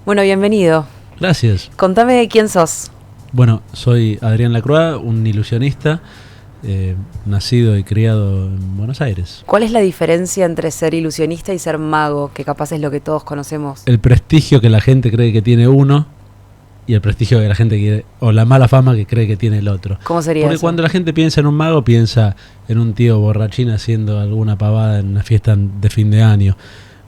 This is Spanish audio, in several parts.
Bueno, bienvenido. Gracias. Contame quién sos. Bueno, soy Adrián Lacroix, un ilusionista, nacido y criado en Buenos Aires. ¿Cuál es la diferencia entre ser ilusionista y ser mago, que capaz es lo que todos conocemos? El prestigio que la gente cree que tiene uno y el prestigio que la gente quiere, o la mala fama que cree que tiene el otro. ¿Cómo sería Porque eso? cuando la gente piensa en un mago, piensa en un tío borrachín haciendo alguna pavada en una fiesta de fin de año,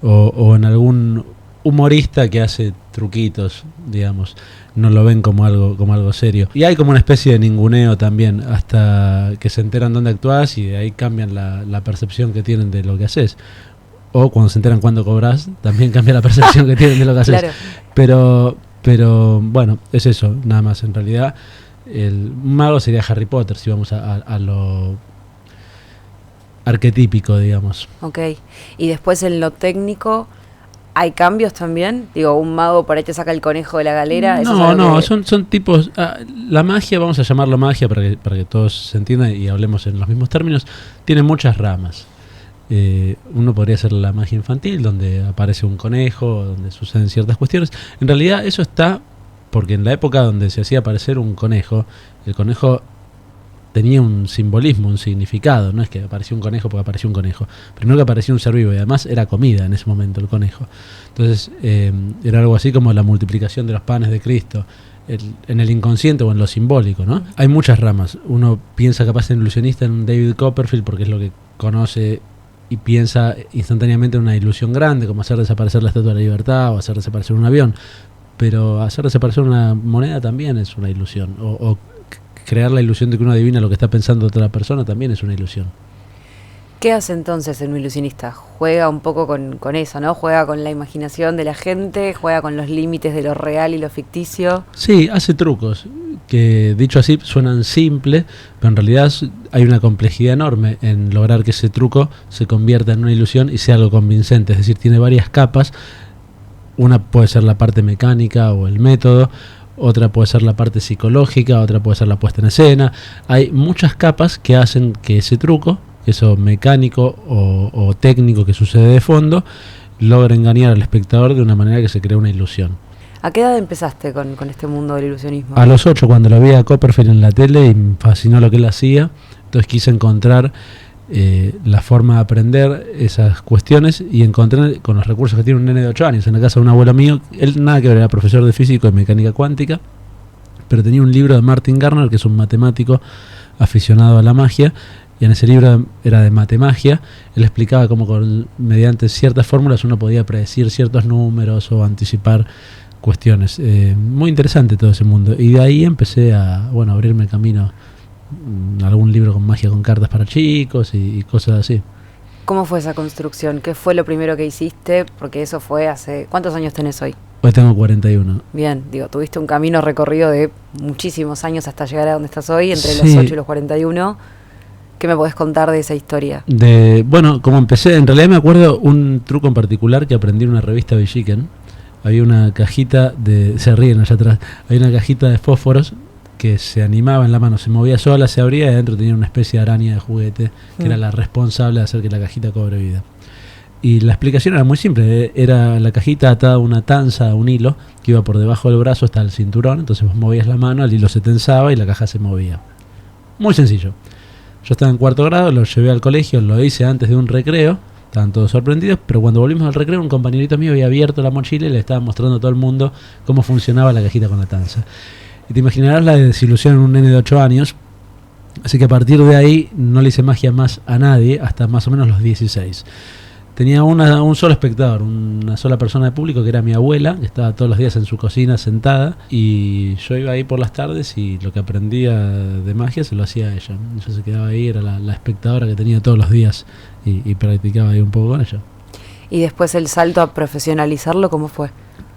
o en algún humorista que hace truquitos, digamos. No lo ven como algo serio. Y hay como una especie de ninguneo también, hasta que se enteran dónde actuás y de ahí cambian la percepción que tienen de lo que haces. O cuando se enteran cuándo cobras, también cambia la percepción que tienen de lo que haces. Claro. Pero bueno, es eso, nada más. En realidad, el mago sería Harry Potter, si vamos a lo arquetípico, digamos. Ok. Y después en lo técnico, ¿hay cambios también? Digo, un mago por ahí te saca el conejo de la galera. No, son tipos... la magia, vamos a llamarlo magia para que todos se entiendan y hablemos en los mismos términos, tiene muchas ramas. Uno podría ser la magia infantil, donde aparece un conejo, donde suceden ciertas cuestiones. En realidad eso está porque en la época donde se hacía aparecer un conejo, el conejo tenía un simbolismo, un significado. No es que apareció un conejo porque apareció un conejo. Primero que apareció un ser vivo y además era comida en ese momento el conejo. Entonces era algo así como la multiplicación de los panes de Cristo. En el inconsciente o en lo simbólico, ¿no? Hay muchas ramas. Uno piensa capaz en ilusionista en un David Copperfield porque es lo que conoce y piensa instantáneamente en una ilusión grande, como hacer desaparecer la Estatua de la Libertad o hacer desaparecer un avión. Pero hacer desaparecer una moneda también es una ilusión. O crear la ilusión de que uno adivina lo que está pensando otra persona también es una ilusión. ¿Qué hace entonces un ilusionista? Juega un poco con eso, ¿no? Juega con la imaginación de la gente, juega con los límites de lo real y lo ficticio. Sí, hace trucos que dicho así suenan simples, pero en realidad hay una complejidad enorme en lograr que ese truco se convierta en una ilusión y sea algo convincente. Es decir, tiene varias capas. Una puede ser la parte mecánica o el método, otra puede ser la parte psicológica, otra puede ser la puesta en escena. Hay muchas capas que hacen que ese truco, eso mecánico o técnico que sucede de fondo, logra engañar al espectador de una manera que se crea una ilusión. ¿A qué edad empezaste con este mundo del ilusionismo? A los 8, cuando lo vi a Copperfield en la tele y me fascinó lo que él hacía, entonces quise encontrar la forma de aprender esas cuestiones y encontré con los recursos que tiene un nene de 8 años en la casa de un abuelo mío. Él nada que ver, era profesor de físico y mecánica cuántica, pero tenía un libro de Martin Gardner, que es un matemático aficionado a la magia, y en ese libro era de matemagia. Él explicaba cómo mediante ciertas fórmulas uno podía predecir ciertos números o anticipar cuestiones. Muy interesante todo ese mundo, y de ahí empecé a abrirme camino algún libro con magia con cartas para chicos y cosas así. ¿Cómo fue esa construcción? ¿Qué fue lo primero que hiciste? Porque eso fue hace... ¿Cuántos años tenés hoy? Hoy tengo 41. Bien, tuviste un camino recorrido de muchísimos años hasta llegar a donde estás hoy, entre los 8 y los 41. ¿Qué me podés contar de esa historia? Como empecé, en realidad me acuerdo un truco en particular que aprendí en una revista Villiquen. Había una cajita se ríen allá atrás, había una cajita de fósforos que se animaba en la mano, se movía sola, se abría y adentro tenía una especie de araña de juguete que era la responsable de hacer que la cajita cobre vida. Y la explicación era muy simple, era la cajita atada a una tanza, a un hilo que iba por debajo del brazo hasta el cinturón, entonces vos movías la mano, el hilo se tensaba y la caja se movía. Muy sencillo. Yo estaba en 4º grado, lo llevé al colegio, lo hice antes de un recreo, estaban todos sorprendidos, pero cuando volvimos al recreo un compañerito mío había abierto la mochila y le estaba mostrando a todo el mundo cómo funcionaba la cajita con la tanza. Y te imaginarás la desilusión en un nene de 8 años, así que a partir de ahí no le hice magia más a nadie hasta más o menos los 16. Tenía un solo espectador, una sola persona de público, que era mi abuela, que estaba todos los días en su cocina sentada, y yo iba ahí por las tardes y lo que aprendía de magia se lo hacía a ella. Yo se quedaba ahí, era la espectadora que tenía todos los días y practicaba ahí un poco con ella. Y después el salto a profesionalizarlo, ¿cómo fue?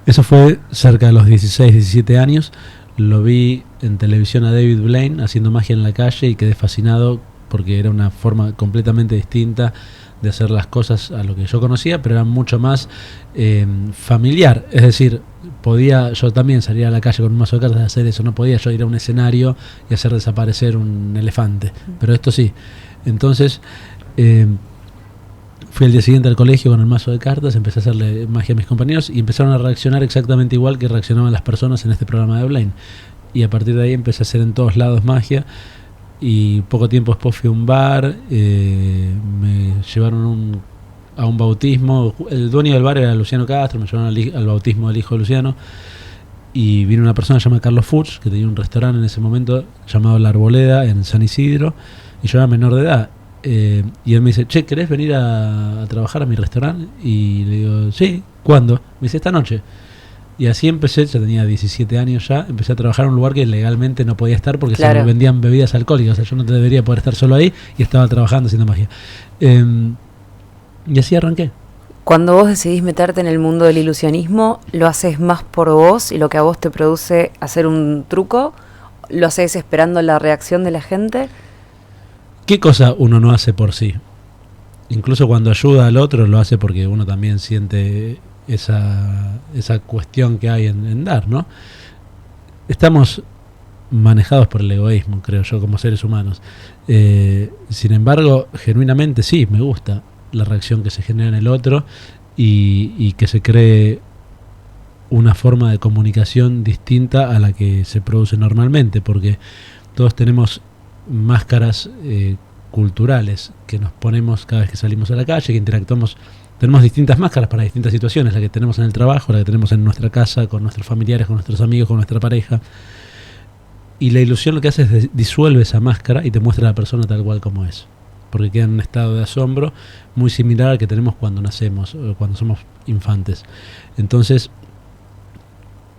Eso fue cerca de los 16, 17 años. Lo vi en televisión a David Blaine haciendo magia en la calle y quedé fascinado porque era una forma completamente distinta de hacer las cosas a lo que yo conocía, pero era mucho más familiar. Es decir, yo también salir a la calle con un mazo de cartas de hacer eso. No podía yo ir a un escenario y hacer desaparecer un elefante, pero esto sí. Entonces Fui al día siguiente al colegio con el mazo de cartas, empecé a hacerle magia a mis compañeros y empezaron a reaccionar exactamente igual que reaccionaban las personas en este programa de Blaine. Y a partir de ahí empecé a hacer en todos lados magia. Y poco tiempo después fui a un bar, me llevaron a un bautismo. El dueño del bar era Luciano Castro, me llevaron al bautismo del hijo de Luciano. Y vino una persona llamada Carlos Fuchs, que tenía un restaurante en ese momento llamado La Arboleda en San Isidro, y yo era menor de edad. Y él me dice, che, ¿querés venir a trabajar a mi restaurante? Y le digo, sí, ¿cuándo? Me dice, esta noche. Y así empecé, ya tenía 17 años ya, empecé a trabajar en un lugar que legalmente no podía estar porque se vendían bebidas alcohólicas, o sea, yo no debería poder estar solo ahí y estaba trabajando haciendo magia. Y así arranqué. Cuando vos decidís meterte en el mundo del ilusionismo, ¿lo haces más por vos y lo que a vos te produce hacer un truco? ¿Lo haces esperando la reacción de la gente? ¿Qué cosa uno no hace por sí? Incluso cuando ayuda al otro lo hace porque uno también siente esa cuestión que hay en dar, ¿no? Estamos manejados por el egoísmo, creo yo, como seres humanos. Sin embargo, genuinamente sí, me gusta la reacción que se genera en el otro y que se cree una forma de comunicación distinta a la que se produce normalmente, porque todos tenemos máscaras culturales que nos ponemos cada vez que salimos a la calle, que interactuamos. Tenemos distintas máscaras para distintas situaciones, la que tenemos en el trabajo, la que tenemos en nuestra casa, con nuestros familiares, con nuestros amigos, con nuestra pareja. Y la ilusión lo que hace es disuelve esa máscara y te muestra a la persona tal cual como es. Porque queda en un estado de asombro muy similar al que tenemos cuando nacemos, o cuando somos infantes. Entonces,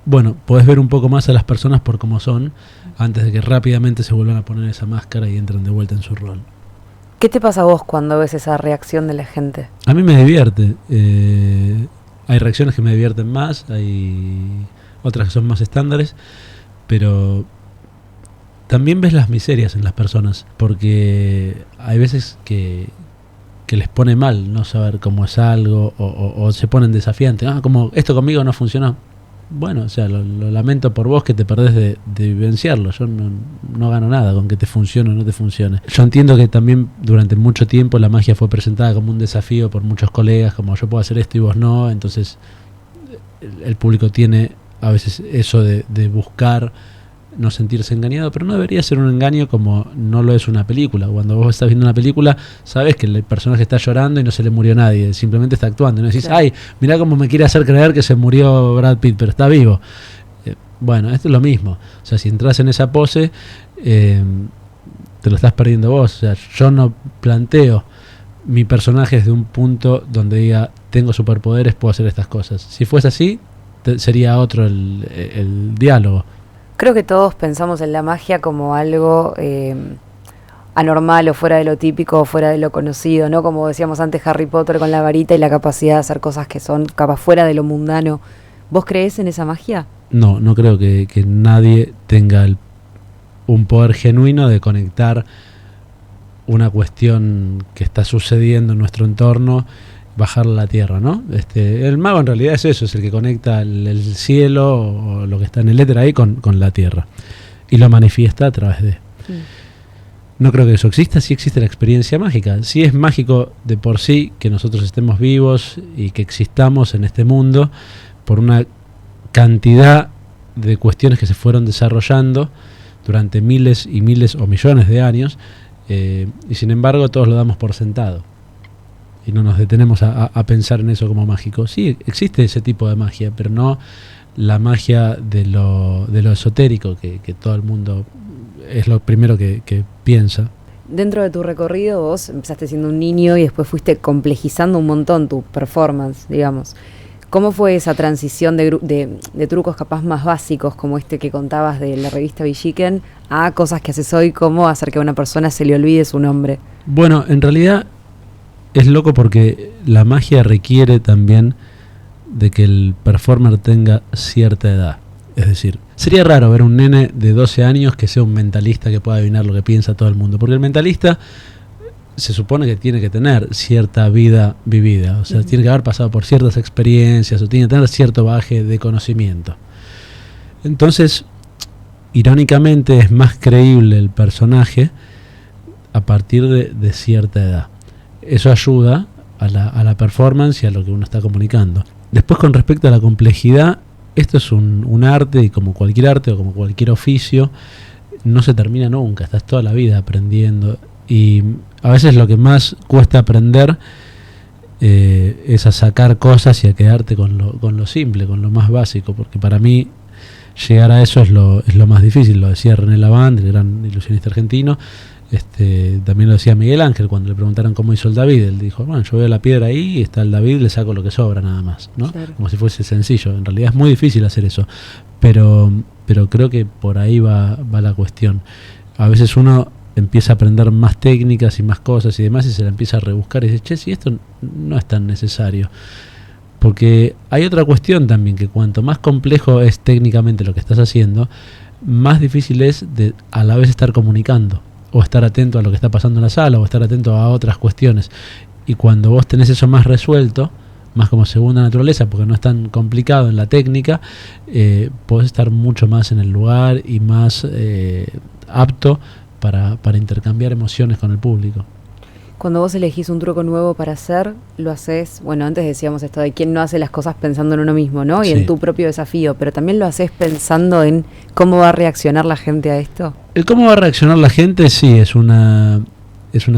bueno, podés ver un poco más a las personas por cómo son, antes de que rápidamente se vuelvan a poner esa máscara y entren de vuelta en su rol. ¿Qué te pasa a vos cuando ves esa reacción de la gente? A mí me divierte. Hay reacciones que me divierten más, hay otras que son más estándares, pero también ves las miserias en las personas, porque hay veces que les pone mal no saber cómo es algo, o se ponen desafiantes. Como esto conmigo no funcionó. Bueno, o sea, lo lamento por vos que te perdés de vivenciarlo. Yo no gano nada con que te funcione o no te funcione. Yo entiendo que también durante mucho tiempo la magia fue presentada como un desafío por muchos colegas, como yo puedo hacer esto y vos no. Entonces el público tiene a veces eso de buscar no sentirse engañado, pero no debería ser un engaño como no lo es una película. Cuando vos estás viendo una película, sabes que el personaje está llorando y no se le murió nadie, simplemente está actuando. Y no decís, claro, ay, mirá cómo me quiere hacer creer que se murió Brad Pitt, pero está vivo. Bueno, esto es lo mismo. O sea, si entras en esa pose, te lo estás perdiendo vos. O sea, yo no planteo mi personaje desde un punto donde diga, tengo superpoderes, puedo hacer estas cosas. Si fuese así, sería otro el diálogo. Creo que todos pensamos en la magia como algo anormal o fuera de lo típico o fuera de lo conocido, ¿no? Como decíamos antes, Harry Potter con la varita y la capacidad de hacer cosas que son capaz fuera de lo mundano. ¿Vos creés en esa magia? No creo que nadie tenga un poder genuino de conectar una cuestión que está sucediendo en nuestro entorno, bajarla a la tierra, ¿no? El mago en realidad es eso, es el que conecta el cielo o lo que está en el éter ahí con la tierra y lo manifiesta a través de. No creo que eso exista. Sí existe la experiencia mágica. Sí es mágico de por sí que nosotros estemos vivos y que existamos en este mundo por una cantidad de cuestiones que se fueron desarrollando durante miles y miles o millones de años, y sin embargo todos lo damos por sentado y no nos detenemos a pensar en eso como mágico. Sí, existe ese tipo de magia, pero no la magia de lo esotérico, que todo el mundo es lo primero que piensa. Dentro de tu recorrido vos empezaste siendo un niño y después fuiste complejizando un montón tu performance, digamos. ¿Cómo fue esa transición de trucos capaz más básicos, como este que contabas de la revista Villiquen, a cosas que haces hoy, como hacer que a una persona se le olvide su nombre? Bueno, en realidad es loco porque la magia requiere también de que el performer tenga cierta edad. Es decir, sería raro ver un nene de 12 años que sea un mentalista que pueda adivinar lo que piensa todo el mundo, porque el mentalista se supone que tiene que tener cierta vida vivida, o sea, tiene que haber pasado por ciertas experiencias o tiene que tener cierto bagaje de conocimiento. Entonces, irónicamente, es más creíble el personaje a partir de cierta edad. Eso ayuda a la performance y a lo que uno está comunicando. Después, con respecto a la complejidad, esto es un arte, y como cualquier arte o como cualquier oficio, no se termina nunca, estás toda la vida aprendiendo, y a veces lo que más cuesta aprender es a sacar cosas y a quedarte con lo simple, con lo más básico, porque para mí llegar a eso es lo más difícil. Lo decía René Lavand, el gran ilusionista argentino. También lo decía Miguel Ángel cuando le preguntaron cómo hizo el David. Él dijo, bueno, yo veo la piedra ahí y está el David, le saco lo que sobra nada más, ¿no? Claro. Como si fuese sencillo. En realidad es muy difícil hacer eso, pero creo que por ahí va la cuestión. A veces uno empieza a aprender más técnicas y más cosas y demás, y se la empieza a rebuscar y dice, che, si esto no es tan necesario. Porque hay otra cuestión también, que cuanto más complejo es técnicamente lo que estás haciendo, más difícil es de a la vez estar comunicando, o estar atento a lo que está pasando en la sala, o estar atento a otras cuestiones. Y cuando vos tenés eso más resuelto, más como segunda naturaleza, porque no es tan complicado en la técnica, podés estar mucho más en el lugar y más apto para intercambiar emociones con el público. Cuando vos elegís un truco nuevo para hacer, lo haces, bueno, antes decíamos esto de quién no hace las cosas pensando en uno mismo, ¿no? Y sí, en tu propio desafío, pero también lo haces pensando en cómo va a reaccionar la gente a esto. El cómo va a reaccionar la gente, sí, es una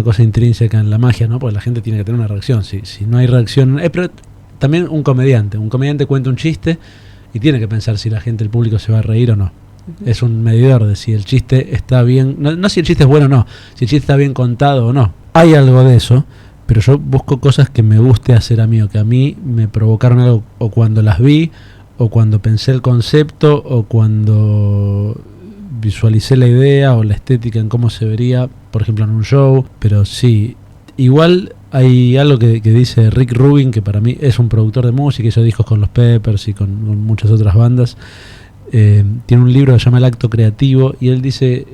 cosa intrínseca en la magia, ¿no? Porque la gente tiene que tener una reacción. Si no hay reacción, pero también un comediante cuenta un chiste y tiene que pensar si la gente, el público, se va a reír o no. Es un medidor de si el chiste está bien, no si el chiste es bueno o no, si el chiste está bien contado o no. Hay algo de eso, pero yo busco cosas que me guste hacer a mí, o que a mí me provocaron algo, o cuando las vi, o cuando pensé el concepto, o cuando visualicé la idea o la estética en cómo se vería, por ejemplo, en un show. Pero sí, igual hay algo que dice Rick Rubin, que para mí es un productor de música, hizo discos con los Peppers y con muchas otras bandas. Tiene un libro que se llama El Acto Creativo, y él dice,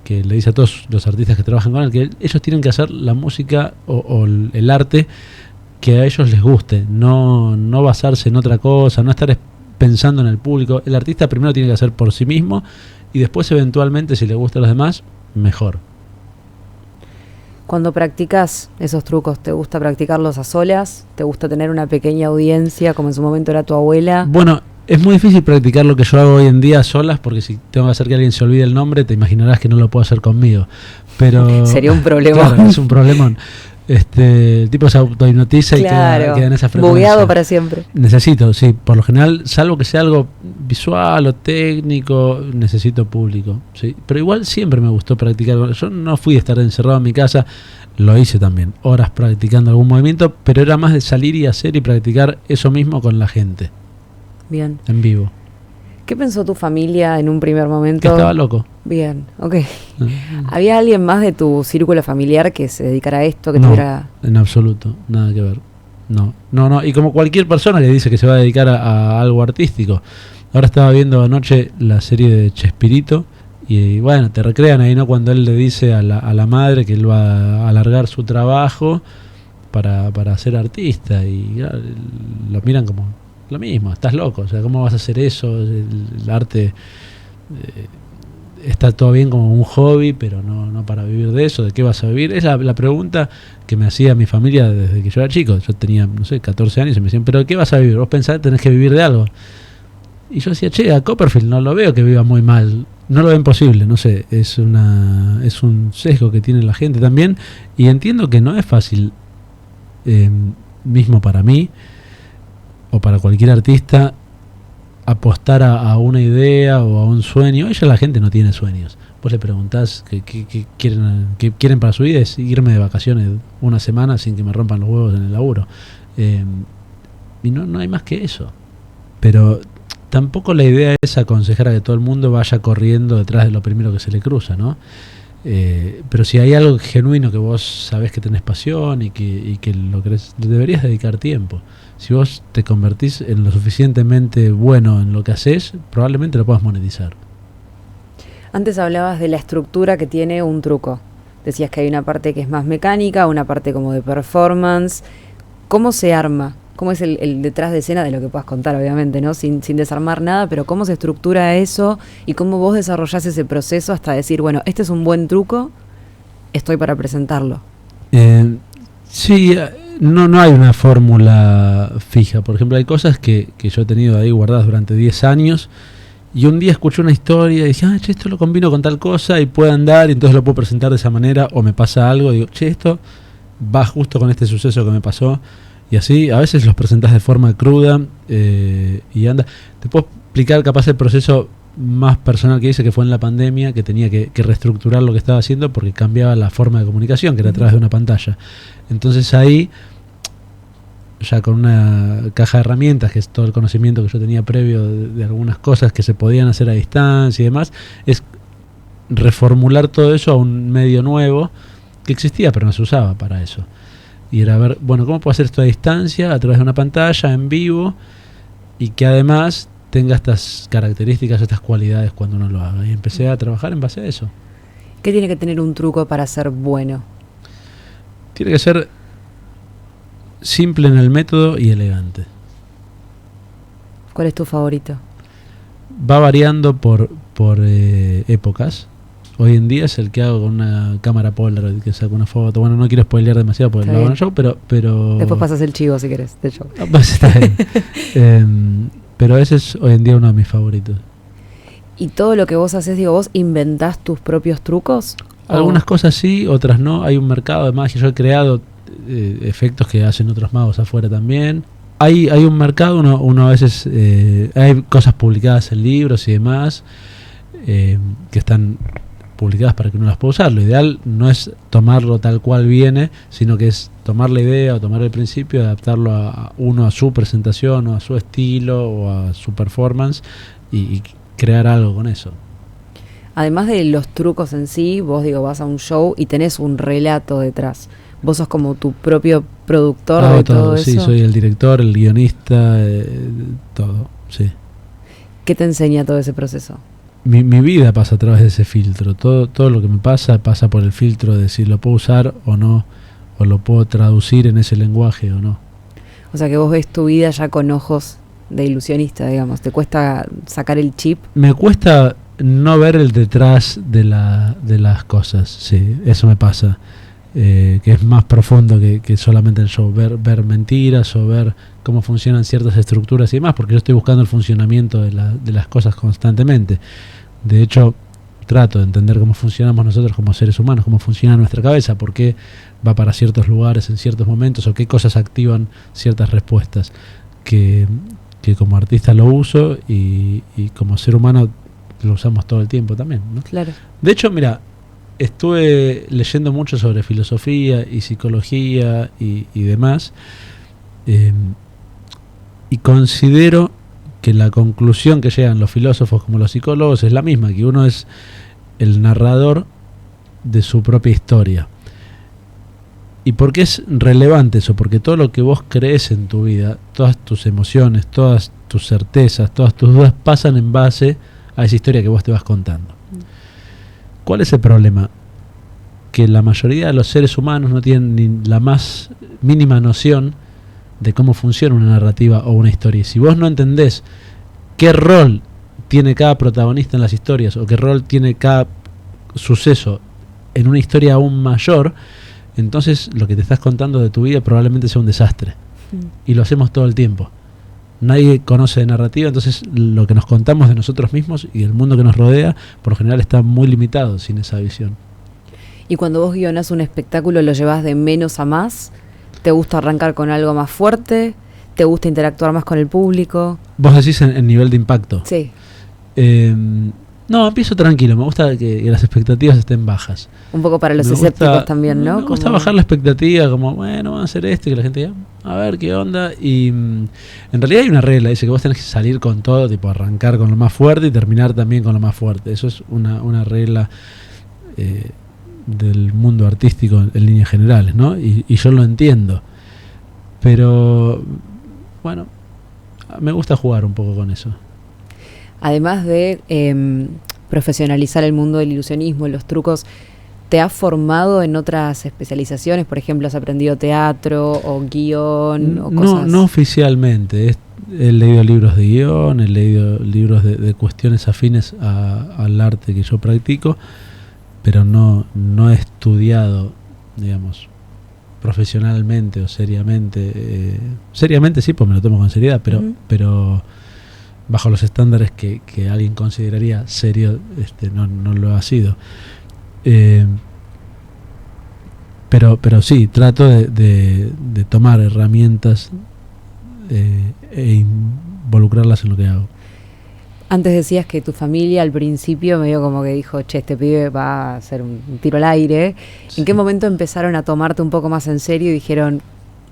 que le dice a todos los artistas que trabajan con él, que ellos tienen que hacer la música o el arte que a ellos les guste, no basarse en otra cosa, no estar pensando en el público. El artista primero tiene que hacer por sí mismo, y después eventualmente, si le gusta a los demás, mejor. Cuando practicas esos trucos, ¿te gusta practicarlos a solas? ¿Te gusta tener una pequeña audiencia, como en su momento era tu abuela? Bueno, es muy difícil practicar lo que yo hago hoy en día a solas, porque si tengo que hacer que alguien se olvide el nombre, te imaginarás que no lo puedo hacer conmigo. Pero sería un problemón. Claro, es un problemón. El tipo se autohipnotiza, claro, y queda en esa frecuencia. Bugueado para siempre. Necesito, sí, por lo general, salvo que sea algo visual o técnico, necesito público, sí. Pero igual siempre me gustó practicar. Yo no fui a estar encerrado en mi casa, lo hice también, horas practicando algún movimiento, pero era más de salir y hacer y practicar eso mismo con la gente. Bien. En vivo. ¿Qué pensó tu familia en un primer momento? Que estaba loco. Bien, ok. ¿Había alguien más de tu círculo familiar que se dedicara a esto? Que no, tuviera... en absoluto, nada que ver. No. Y como cualquier persona que dice que se va a dedicar a algo artístico. Ahora estaba viendo anoche la serie de Chespirito, y bueno, te recrean ahí, ¿no? Cuando él le dice a la madre que él va a alargar su trabajo para ser artista, y lo miran como lo mismo, estás loco, o sea, ¿cómo vas a hacer eso? El arte está todo bien como un hobby, pero no para vivir de eso. ¿De qué vas a vivir? Es la pregunta que me hacía mi familia desde que yo era chico. Yo tenía, 14 años, y me decían, ¿pero de qué vas a vivir? Vos pensás que tenés que vivir de algo. Y yo decía, che, a Copperfield no lo veo que viva muy mal, no lo ven posible, no sé, es un sesgo que tiene la gente también, y entiendo que no es fácil, mismo para mí o para cualquier artista, apostar a una idea o a un sueño. La gente no tiene sueños. Vos le preguntás qué quieren para su vida, es irme de vacaciones una semana sin que me rompan los huevos en el laburo, y no hay más que eso. Pero tampoco la idea es aconsejar a que todo el mundo vaya corriendo detrás de lo primero que se le cruza, ¿no? Pero si hay algo genuino que vos sabés que tenés pasión y que lo querés, deberías dedicar tiempo. Si vos te convertís en lo suficientemente bueno en lo que haces, probablemente lo puedas monetizar. Antes hablabas de la estructura que tiene un truco. Decías que hay una parte que es más mecánica, una parte como de performance. ¿Cómo se arma? ¿Cómo es el detrás de escena de lo que puedas contar, obviamente, ¿no? Sin desarmar nada, pero cómo se estructura eso y cómo vos desarrollás ese proceso hasta decir, bueno, este es un buen truco, estoy para presentarlo. Sí, No hay una fórmula fija. Por ejemplo, hay cosas que yo he tenido ahí guardadas durante 10 años y un día escuché una historia y dije, che, esto lo combino con tal cosa y puede andar y entonces lo puedo presentar de esa manera, o me pasa algo y digo, che, esto va justo con este suceso que me pasó, y así a veces los presentás de forma cruda y anda. Te puedo explicar capaz el proceso más personal que hice, que fue en la pandemia, que tenía que reestructurar lo que estaba haciendo porque cambiaba la forma de comunicación, que era a través de una pantalla. Entonces ahí, ya con una caja de herramientas, que es todo el conocimiento que yo tenía previo de algunas cosas que se podían hacer a distancia y demás, es reformular todo eso a un medio nuevo que existía pero no se usaba para eso. Y era ver, bueno, ¿cómo puedo hacer esto a distancia, a través de una pantalla, en vivo, y que además tenga estas características, estas cualidades cuando uno lo haga? Y empecé a trabajar en base a eso. ¿Qué tiene que tener un truco para ser bueno? Tiene que ser simple en el método y elegante. ¿Cuál es tu favorito? Va variando por épocas. Hoy en día es el que hago con una cámara Polaroid, que saco una foto. Bueno, no quiero spoilear demasiado porque lo hago en el show, pero... Después pasas el chivo si querés del show. Está bien. Pero ese es hoy en día uno de mis favoritos. ¿Y todo lo que vos haces, digo, vos inventás tus propios trucos? Algunas cosas sí, otras no. Hay un mercado de magia. Yo he creado efectos que hacen otros magos afuera también. Hay un mercado, uno a veces... hay cosas publicadas en libros y demás que están publicadas para que uno las pueda usar. Lo ideal no es tomarlo tal cual viene, sino que es tomar la idea o tomar el principio y adaptarlo a su presentación o a su estilo o a su performance y crear algo con eso. Además de los trucos en sí, vos vas a un show y tenés un relato detrás. Vos sos como tu propio productor de todo eso. Sí, soy el director, el guionista, todo, sí. ¿Qué te enseña todo ese proceso? Mi vida pasa a través de ese filtro. Todo lo que me pasa por el filtro de si lo puedo usar o no, o lo puedo traducir en ese lenguaje o no. O sea que vos ves tu vida ya con ojos de ilusionista, digamos. ¿Te cuesta sacar el chip? Me cuesta no ver el detrás de las cosas, sí, eso me pasa. Que es más profundo que solamente el show, ver mentiras o ver cómo funcionan ciertas estructuras y demás, porque yo estoy buscando el funcionamiento de las cosas constantemente. De hecho, trato de entender cómo funcionamos nosotros como seres humanos, cómo funciona nuestra cabeza, por qué va para ciertos lugares en ciertos momentos o qué cosas activan ciertas respuestas, que como artista lo uso y como ser humano lo usamos todo el tiempo también, ¿no? Claro. De hecho, mira, estuve leyendo mucho sobre filosofía y psicología y demás, y considero que la conclusión que llegan los filósofos como los psicólogos es la misma, que uno es el narrador de su propia historia. ¿Y por qué es relevante eso? Porque todo lo que vos crees en tu vida, todas tus emociones, todas tus certezas, todas tus dudas pasan en base a esa historia que vos te vas contando. ¿Cuál es el problema? Que la mayoría de los seres humanos no tienen ni la más mínima noción de cómo funciona una narrativa o una historia. Y si vos no entendés qué rol tiene cada protagonista en las historias o qué rol tiene cada suceso en una historia aún mayor, entonces lo que te estás contando de tu vida probablemente sea un desastre. Y lo hacemos todo el tiempo. Nadie conoce de narrativa, entonces lo que nos contamos de nosotros mismos y el mundo que nos rodea, por lo general está muy limitado sin esa visión. Y cuando vos guionás un espectáculo, ¿lo llevas de menos a más? ¿Te gusta arrancar con algo más fuerte? ¿Te gusta interactuar más con el público? ¿Vos decís en nivel de impacto? Sí. No, empiezo tranquilo, me gusta que las expectativas estén bajas. Un poco para los escépticos también, ¿no? Me gusta bajar la expectativa, como, bueno, vamos a hacer esto, y que la gente diga, a ver qué onda. Y en realidad hay una regla, dice que vos tenés que salir con todo, tipo arrancar con lo más fuerte y terminar también con lo más fuerte. Eso es una regla del mundo artístico en líneas generales, ¿no? Y yo lo entiendo. Pero, bueno, me gusta jugar un poco con eso. Además de profesionalizar el mundo del ilusionismo, los trucos, ¿te has formado en otras especializaciones? Por ejemplo, ¿has aprendido teatro o guión o cosas? No oficialmente. He leído libros de guión, he leído libros de cuestiones afines al arte que yo practico, pero no he estudiado, digamos, profesionalmente o seriamente, seriamente sí, pues me lo tomo con seriedad, pero bajo los estándares que alguien consideraría serio, no lo ha sido. Pero sí, trato de tomar herramientas e involucrarlas en lo que hago. Antes decías que tu familia al principio medio como que dijo, che, este pibe va a hacer un tiro al aire. Sí. ¿En qué momento empezaron a tomarte un poco más en serio y dijeron,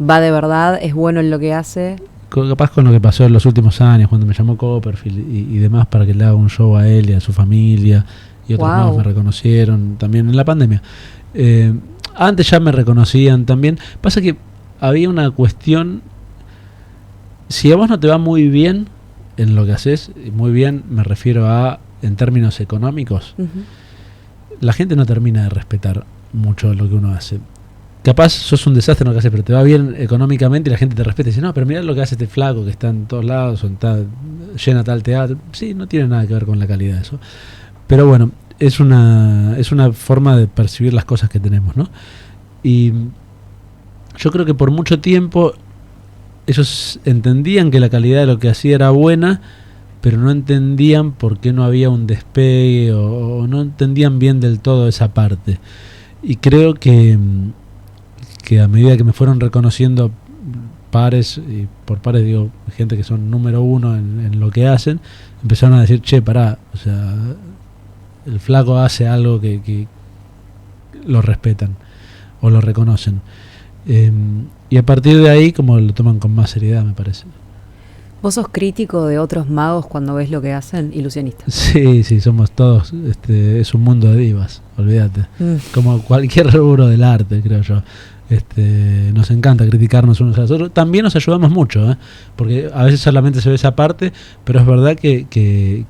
va de verdad, es bueno en lo que hace? Capaz con lo que pasó en los últimos años, cuando me llamó Copperfield y demás para que le haga un show a él y a su familia, y otros más me reconocieron también en la pandemia. Antes ya me reconocían también. Pasa que había una cuestión, si a vos no te va muy bien en lo que haces, muy bien me refiero a en términos económicos, la gente no termina de respetar mucho lo que uno hace. Capaz sos un desastre en lo que haces, pero te va bien económicamente y la gente te respeta y dice, no, pero mirá lo que hace este flaco que está en todos lados, llena tal teatro. Sí, no tiene nada que ver con la calidad eso. Pero bueno, es una forma de percibir las cosas que tenemos, ¿no? Y yo creo que por mucho tiempo ellos entendían que la calidad de lo que hacía era buena, pero no entendían por qué no había un despegue o no entendían bien del todo esa parte. Y creo que a medida que me fueron reconociendo pares, y por pares digo gente que son número uno en lo que hacen, empezaron a decir, che, pará, o sea, el flaco hace algo que lo respetan o lo reconocen. Y a partir de ahí como lo toman con más seriedad, me parece. ¿Vos sos crítico de otros magos cuando ves lo que hacen, ilusionistas? Sí, somos todos, es un mundo de divas, olvídate. Como cualquier rubro del arte, creo yo. Nos encanta criticarnos unos a los otros. También nos ayudamos mucho, porque a veces solamente se ve esa parte, pero es verdad que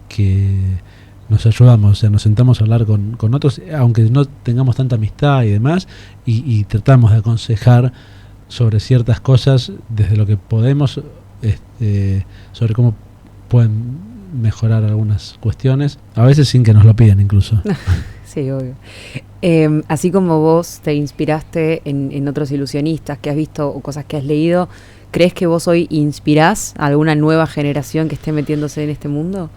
nos ayudamos, o sea, nos sentamos a hablar con otros, aunque no tengamos tanta amistad y demás, y tratamos de aconsejar sobre ciertas cosas desde lo que podemos, sobre cómo pueden mejorar algunas cuestiones, a veces sin que nos lo pidan incluso. Sí, obvio. Así como vos te inspiraste en otros ilusionistas que has visto o cosas que has leído, ¿crees que vos hoy inspirás a alguna nueva generación que esté metiéndose en este mundo?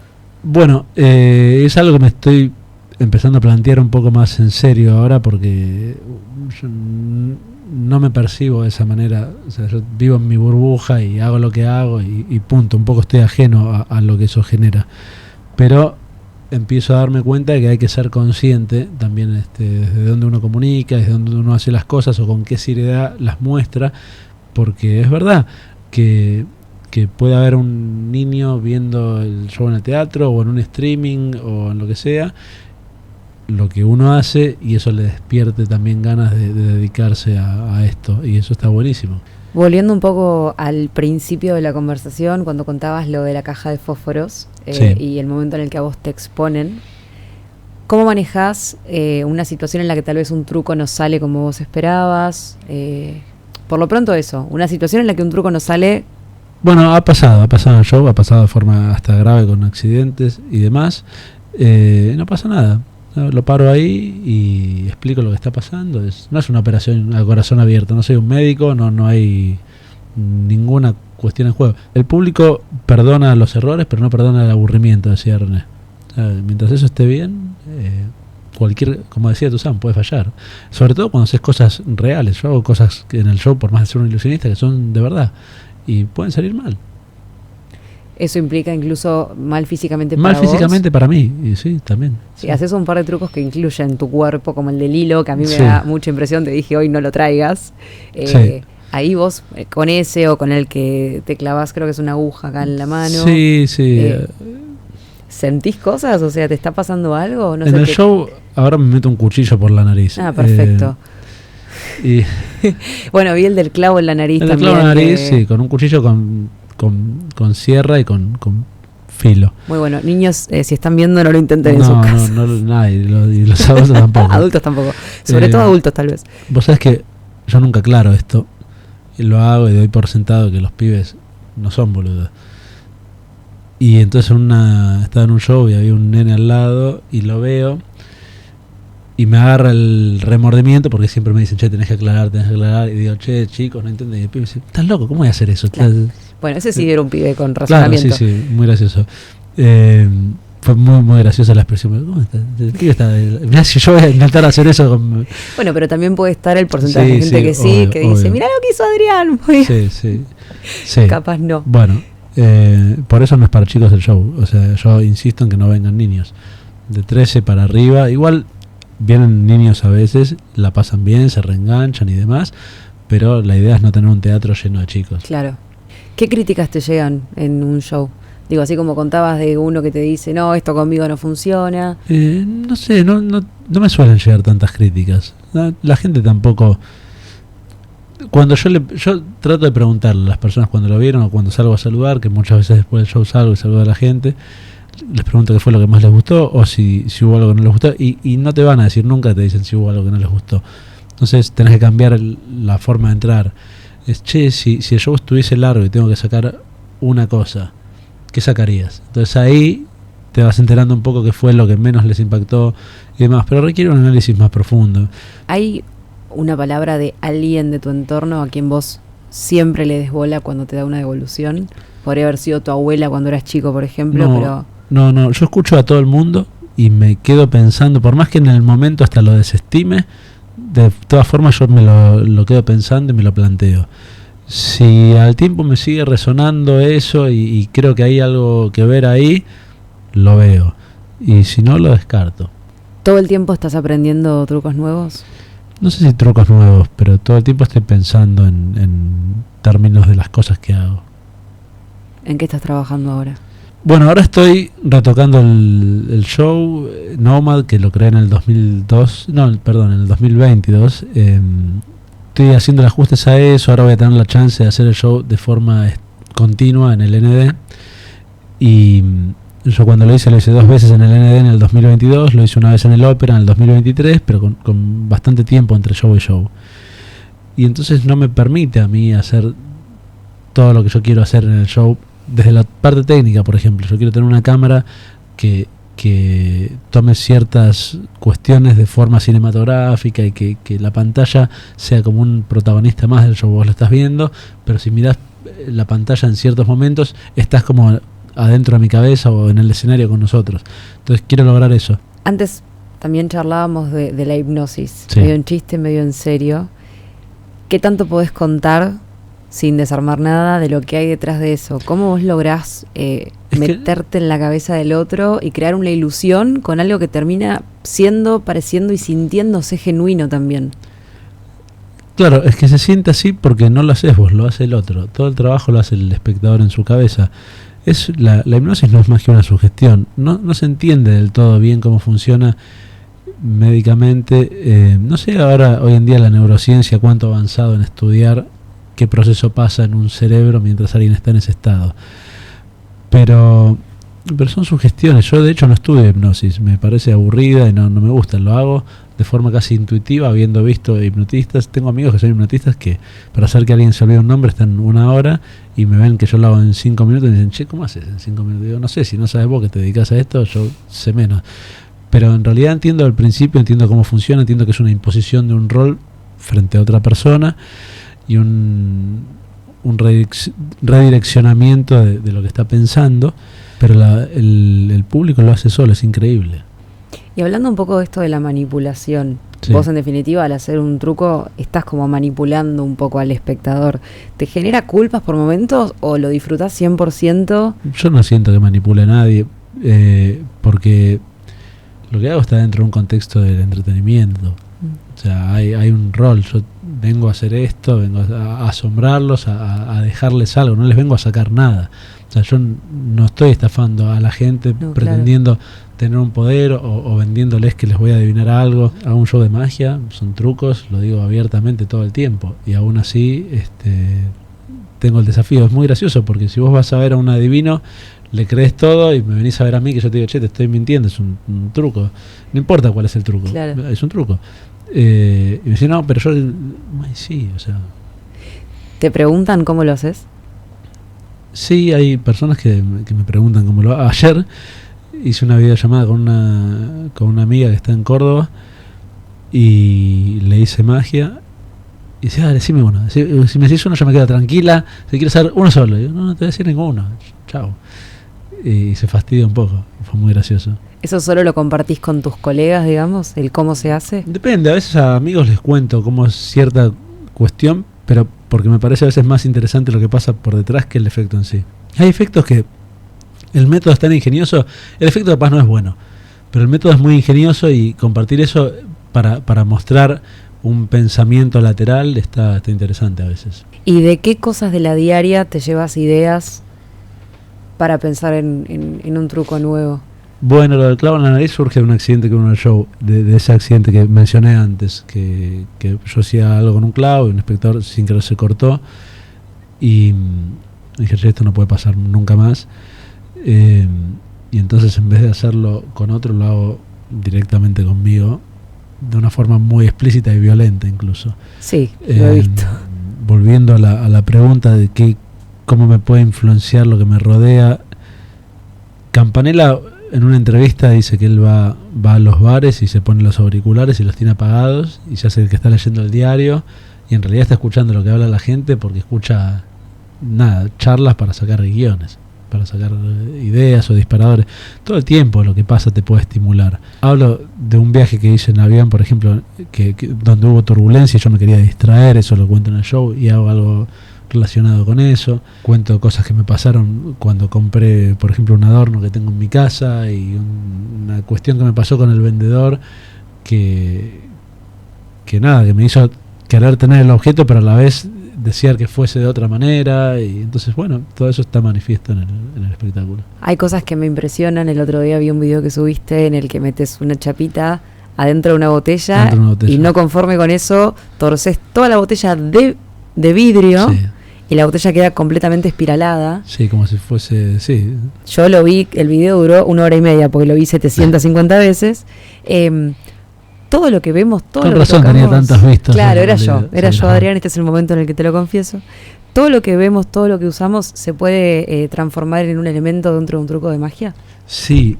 Bueno, es algo que me estoy empezando a plantear un poco más en serio ahora, porque yo no me percibo de esa manera. O sea, yo vivo en mi burbuja y hago lo que hago y punto. Un poco estoy ajeno a lo que eso genera. Pero empiezo a darme cuenta de que hay que ser consciente también desde dónde uno comunica, desde dónde uno hace las cosas o con qué seriedad las muestra, porque es verdad que puede haber un niño viendo el show en el teatro o en un streaming o en lo que sea, lo que uno hace, y eso le despierte también ganas de dedicarse a esto, y eso está buenísimo. Volviendo un poco al principio de la conversación, cuando contabas lo de la caja de fósforos, sí, y el momento en el que a vos te exponen, ¿cómo manejás una situación en la que tal vez un truco no sale como vos esperabas? Por lo pronto eso, una situación en la que un truco no sale. Bueno, ha pasado el show, ha pasado de forma hasta grave con accidentes y demás. No pasa nada. Lo paro ahí y explico lo que está pasando. No es una operación a corazón abierto, no soy un médico, no hay ninguna cuestión en juego. El público perdona los errores, pero no perdona el aburrimiento, decía René. Mientras eso esté bien, como decía Toussaint, puede fallar. Sobre todo cuando haces cosas reales. Yo hago cosas que en el show, por más de ser un ilusionista, que son de verdad, y pueden salir mal. Eso implica incluso mal físicamente para vos. Mal físicamente para mí, y sí, también. Sí. Haces un par de trucos que incluyen tu cuerpo, como el de Lilo, que a mí me da mucha impresión, te dije hoy no lo traigas. Ahí vos, con ese o con el que te clavas, creo que es una aguja acá en la mano. Sí. ¿Sentís cosas? O sea, ¿te está pasando algo? No en el show ahora me meto un cuchillo por la nariz. Ah, perfecto. Bueno, vi el del clavo en la nariz también. El clavo en la nariz, sí, con un cuchillo con sierra y con filo. Muy bueno. Niños, si están viendo, no lo intenten en sus casas. No, nadie, y los adultos tampoco. Adultos tampoco. Sobre todo adultos, tal vez. Vos sabés que yo nunca aclaro esto. Y lo hago y doy por sentado que los pibes no son boludos. Y entonces estaba en un show y había un nene al lado y lo veo. y me agarra el remordimiento porque siempre me dicen, che, tenés que aclarar, y digo, che, chicos, no entienden, y el pibe me dice, ¿estás loco? ¿Cómo voy a hacer eso? Claro. Bueno, ese sí era un pibe con Claro, razonamiento. sí, muy gracioso. Fue muy graciosa la expresión. ¿Cómo está? El pibe está mirá, si yo voy a intentar hacer eso con... Bueno, pero también puede estar el porcentaje de gente que sí, obvio, que dice, mirá lo que hizo Adrián. Sí. Capaz no. Bueno, por eso no es para chicos el show. O sea, yo insisto en que no vengan niños de 13 para arriba. Igual vienen niños a veces, la pasan bien, se reenganchan y demás, pero la idea es no tener un teatro lleno de chicos. Claro. ¿Qué críticas te llegan en un show? Digo, así como contabas de uno que te dice, no, esto conmigo no funciona. No sé, no me suelen llegar tantas críticas. La gente tampoco... Cuando yo trato de preguntarle a las personas cuando lo vieron o cuando salgo a saludar, que muchas veces después del show salgo y saludo a la gente, les pregunto qué fue lo que más les gustó o si hubo algo que no les gustó, y no te van a decir, nunca te dicen si hubo algo que no les gustó. Entonces tenés que cambiar la forma de entrar. Es, che, si el show estuviese largo y tengo que sacar una cosa, ¿qué sacarías? Entonces ahí te vas enterando un poco qué fue lo que menos les impactó y demás, pero requiere un análisis más profundo. ¿Hay una palabra de alguien de tu entorno a quien vos siempre le des bola cuando te da una devolución? Podría haber sido tu abuela cuando eras chico, por ejemplo, pero... No, yo escucho a todo el mundo y me quedo pensando, por más que en el momento hasta lo desestime, de todas formas yo me lo quedo pensando y me lo planteo. Si al tiempo me sigue resonando eso y creo que hay algo que ver ahí, lo veo. Y si no, lo descarto. ¿Todo el tiempo estás aprendiendo trucos nuevos? No sé si trucos nuevos, pero todo el tiempo estoy pensando en términos de las cosas que hago. ¿En qué estás trabajando ahora? Bueno, ahora estoy retocando el show Nomad, que lo creé en el 2002, en el 2022. Estoy haciendo ajustes a eso, ahora voy a tener la chance de hacer el show de forma continua en el ND. Y yo cuando lo hice 2 veces en el ND en el 2022, lo hice una vez en el Ópera en el 2023, pero con bastante tiempo entre show y show. Y entonces no me permite a mí hacer todo lo que yo quiero hacer en el show. Desde la parte técnica, por ejemplo, yo quiero tener una cámara que tome ciertas cuestiones de forma cinematográfica y que la pantalla sea como un protagonista más del show. Vos lo estás viendo, pero si mirás la pantalla en ciertos momentos, estás como adentro de mi cabeza o en el escenario con nosotros. Entonces quiero lograr eso. Antes también charlábamos de la hipnosis, sí. Medio en chiste, medio en serio. ¿Qué tanto podés contar, sin desarmar nada, de lo que hay detrás de eso? ¿Cómo vos lográs meterte en la cabeza del otro y crear una ilusión con algo que termina siendo, pareciendo y sintiéndose genuino también? Claro, es que se siente así porque no lo haces vos, lo hace el otro. Todo el trabajo lo hace el espectador en su cabeza. La hipnosis no es más que una sugestión. No se entiende del todo bien cómo funciona médicamente. No sé ahora, hoy en día, la neurociencia, cuánto ha avanzado en estudiar qué proceso pasa en un cerebro mientras alguien está en ese estado. Pero son sugestiones. Yo de hecho no estudio hipnosis, me parece aburrida y no me gusta. Lo hago de forma casi intuitiva, habiendo visto hipnotistas. Tengo amigos que son hipnotistas que para hacer que alguien se olvide un nombre están 1 hora y me ven que yo lo hago en 5 minutos y me dicen, che, ¿cómo haces en 5 minutos? Digo, no sé, si no sabes vos que te dedicas a esto, yo sé menos. Pero en realidad entiendo al principio, entiendo cómo funciona, entiendo que es una imposición de un rol frente a otra persona y un redireccionamiento de lo que está pensando, pero el público lo hace solo, es increíble. Y hablando un poco de esto de la manipulación, sí. Vos en definitiva al hacer un truco estás como manipulando un poco al espectador. ¿Te genera culpas por momentos o lo disfrutás 100%? Yo no siento que manipule a nadie, porque lo que hago está dentro de un contexto del entretenimiento. O sea, hay un rol. Yo vengo a hacer esto, vengo a asombrarlos, a dejarles algo, no les vengo a sacar nada. O sea, yo no estoy estafando a la gente pretendiendo tener un poder o vendiéndoles que les voy a adivinar algo. Hago un show de magia, son trucos, lo digo abiertamente todo el tiempo. Y aún así tengo el desafío. Es muy gracioso porque si vos vas a ver a un adivino, le crees todo y me venís a ver a mí que yo te digo, che, te estoy mintiendo, es un truco. No importa cuál es el truco, claro. Es un truco. Y me dice, no, pero yo, sí, o sea. ¿Te preguntan cómo lo haces? Sí, hay personas que me preguntan cómo lo hago. Ayer hice una videollamada con una amiga que está en Córdoba y le hice magia. Y dice, decime uno. Si me decís uno, yo me quedo tranquila. Si quieres hacer uno solo. Y yo, no te voy a decir ninguno. Chao. Y se fastidia un poco. Fue muy gracioso. ¿Eso solo lo compartís con tus colegas, digamos? ¿El cómo se hace? Depende. A veces a amigos les cuento cómo es cierta cuestión, pero porque me parece a veces más interesante lo que pasa por detrás que el efecto en sí. Hay efectos que el método es tan ingenioso. El efecto capaz no es bueno, pero el método es muy ingenioso y compartir eso para mostrar un pensamiento lateral está interesante a veces. ¿Y de qué cosas de la diaria te llevas ideas para pensar en un truco nuevo? Bueno, lo del clavo en la nariz surge de un accidente que hubo en el show, de ese accidente que mencioné antes, que yo hacía algo con un clavo y un espectador sin querer se cortó y dije, esto no puede pasar nunca más. Y entonces en vez de hacerlo con otro, lo hago directamente conmigo, de una forma muy explícita y violenta incluso. Sí, lo he visto. Volviendo a la pregunta de cómo me puede influenciar lo que me rodea, Campanella en una entrevista dice que él va a los bares y se pone los auriculares y los tiene apagados y se hace el que está leyendo el diario y en realidad está escuchando lo que habla la gente porque escucha charlas para sacar guiones, para sacar ideas o disparadores. Todo el tiempo lo que pasa te puede estimular. Hablo de un viaje que hice en avión, por ejemplo, donde hubo turbulencia y yo me quería distraer, eso lo cuento en el show y hago algo relacionado con eso. Cuento cosas que me pasaron cuando compré, por ejemplo, un adorno que tengo en mi casa y una cuestión que me pasó con el vendedor que me hizo querer tener el objeto pero a la vez desear que fuese de otra manera y entonces bueno, todo eso está manifiesto en el espectáculo. Hay cosas que me impresionan. El otro día vi un video que subiste en el que metes una chapita adentro de una botella, y no conforme con eso torces toda la botella de vidrio. Sí. Y la botella queda completamente espiralada. Sí, como si fuese... Sí. Yo lo vi, el video duró 1 hora y media porque lo vi 750 veces. Todo lo que vemos, todo lo que tocamos... tenía tantas vistas. Claro, era yo, Adrián, este es el momento en el que te lo confieso. Todo lo que vemos, todo lo que usamos, ¿se puede transformar en un elemento dentro de un truco de magia? Sí.